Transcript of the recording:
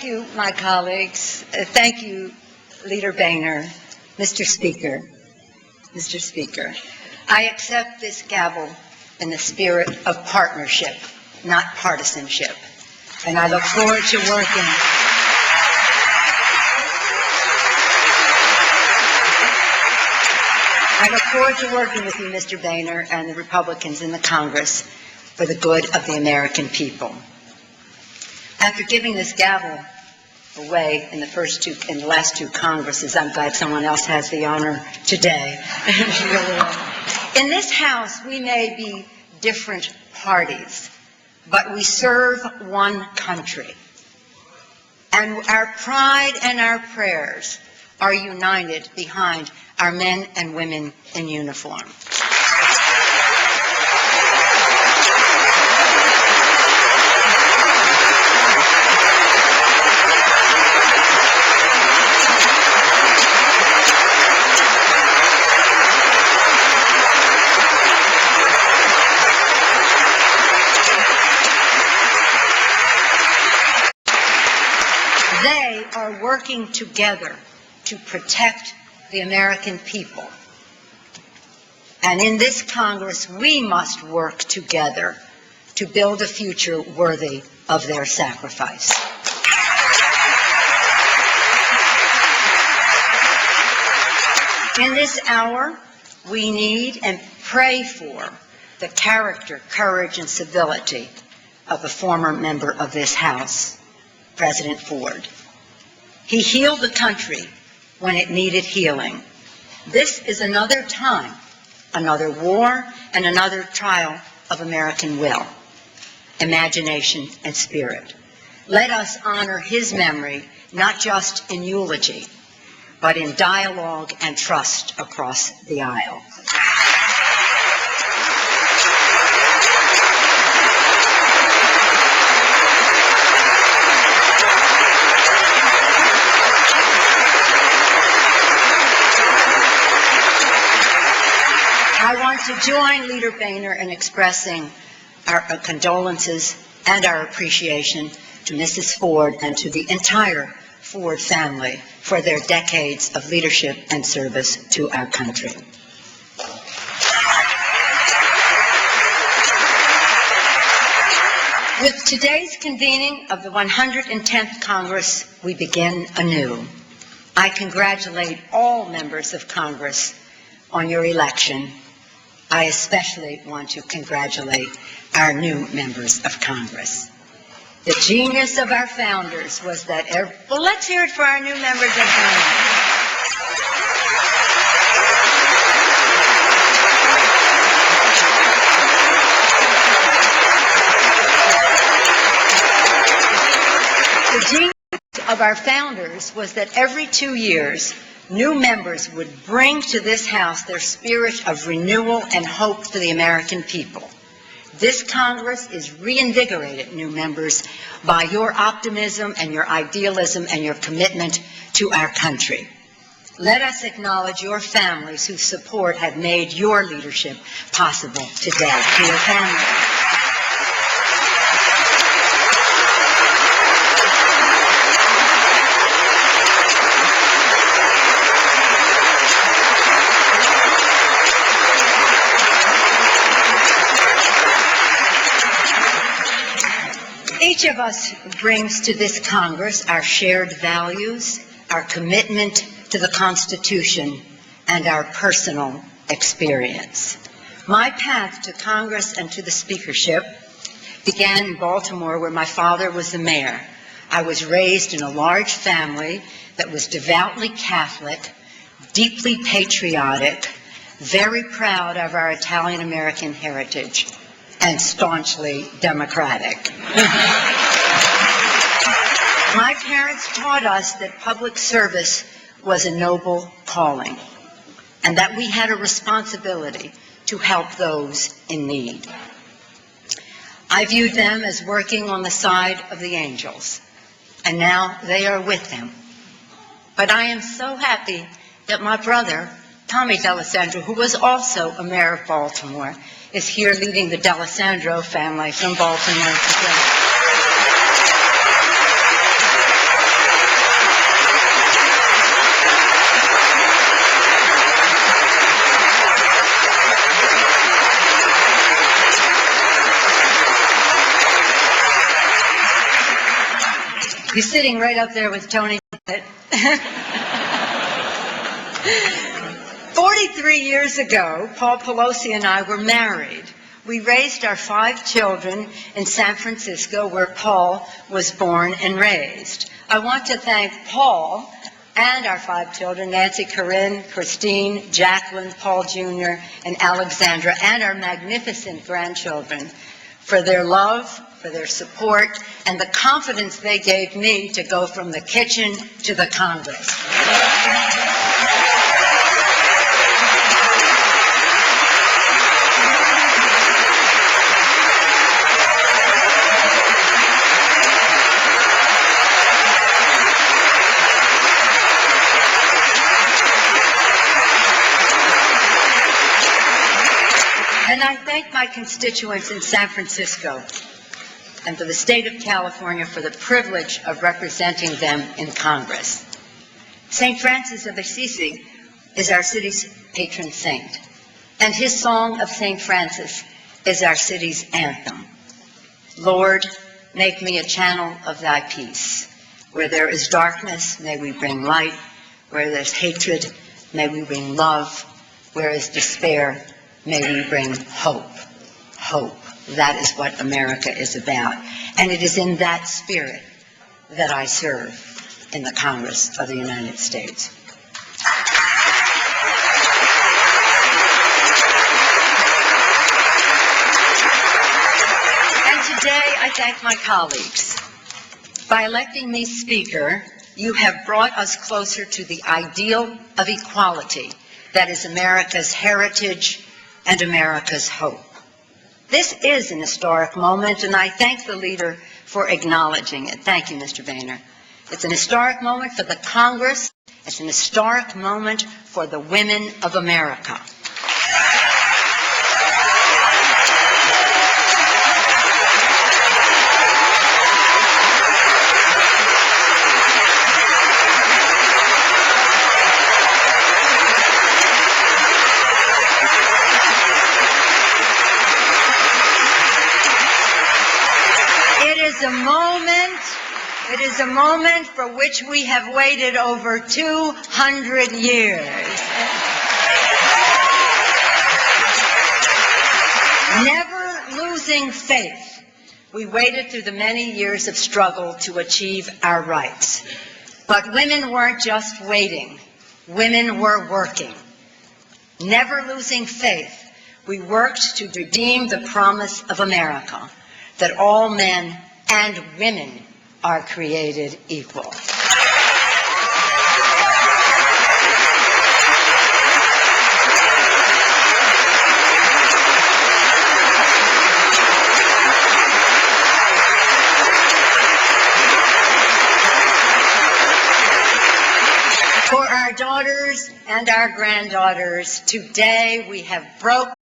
you, my colleagues. Thank you, Leader Boehner. Mr. Speaker, I accept this gavel in the spirit of partnership, not partisanship, and I look forward to working. I look forward to working with you, Mr. Boehner, and the Republicans in the Congress for the good of the American people. After giving this gavel away in the last two Congresses, I'm glad someone else has the honor today. In this House, we may be different parties, but we serve one country. And our pride and our prayers are united behind our men and women in uniform. They are working together to protect the American people. And in this Congress, we must work together to build a future worthy of their sacrifice. In this hour, we need and pray for the character, courage, and civility of a former member of this House, President Ford. He healed the country when it needed healing. This is another time, another war, and another trial of American will, imagination, and spirit. Let us honor his memory, not just in eulogy, but in dialogue and trust across the aisle. I want to join Leader Boehner in expressing our condolences and our appreciation to Mrs. Ford and to the entire Ford family for their decades of leadership and service to our country. With today's convening of the 110th Congress, we begin anew. I congratulate all members of Congress on your election. I especially want to congratulate our new members of Congress. The genius of our founders was that, well, let's hear it for our new members of Congress. The genius of our founders was that every 2 years, new members would bring to this House their spirit of renewal and hope for the American people. This Congress is reinvigorated, new members, by your optimism and your idealism and your commitment to our country. Let us acknowledge your families whose support have made your leadership possible today. To your families. Each of us brings to this Congress our shared values, our commitment to the Constitution, and our personal experience. My path to Congress and to the speakership began in Baltimore, where my father was the mayor. I was raised in a large family that was devoutly Catholic, deeply patriotic, very proud of our Italian-American heritage, and staunchly democratic. My parents taught us that public service was a noble calling, and that we had a responsibility to help those in need. I viewed them as working on the side of the angels, and now they are with them. But I am so happy that my brother, Tommy D'Alessandro, who was also a mayor of Baltimore, is here leading the D'Alessandro family from Baltimore today. You're sitting right up there with Tony. 43 years ago, Paul Pelosi and I were married. We raised our 5 children in San Francisco, where Paul was born and raised. I want to thank Paul and our 5 children, Nancy, Corinne, Christine, Jacqueline, Paul Jr., and Alexandra, and our magnificent grandchildren for their love, for their support, and the confidence they gave me to go from the kitchen to the Congress. And I thank my constituents in San Francisco and for the state of California for the privilege of representing them in Congress. St. Francis of Assisi is our city's patron saint, and his song of St. Francis is our city's anthem. Lord, make me a channel of thy peace. Where there is darkness, may we bring light. Where there's hatred, may we bring love. Where is despair, may we bring hope. Hope. That is what America is about. And it is in that spirit that I serve in the Congress of the United States. And today I thank my colleagues. By electing me Speaker, you have brought us closer to the ideal of equality that is America's heritage and America's hope. This is an historic moment, and I thank the leader for acknowledging it. Thank you, Mr. Boehner. It's an historic moment for the Congress. It's an historic moment for the women of America. It is a moment for which we have waited over 200 years. Never losing faith, we waited through the many years of struggle to achieve our rights. But women weren't just waiting. Women were working. Never losing faith, we worked to redeem the promise of America that all men and women are created equal. For our daughters and our granddaughters, today we have broken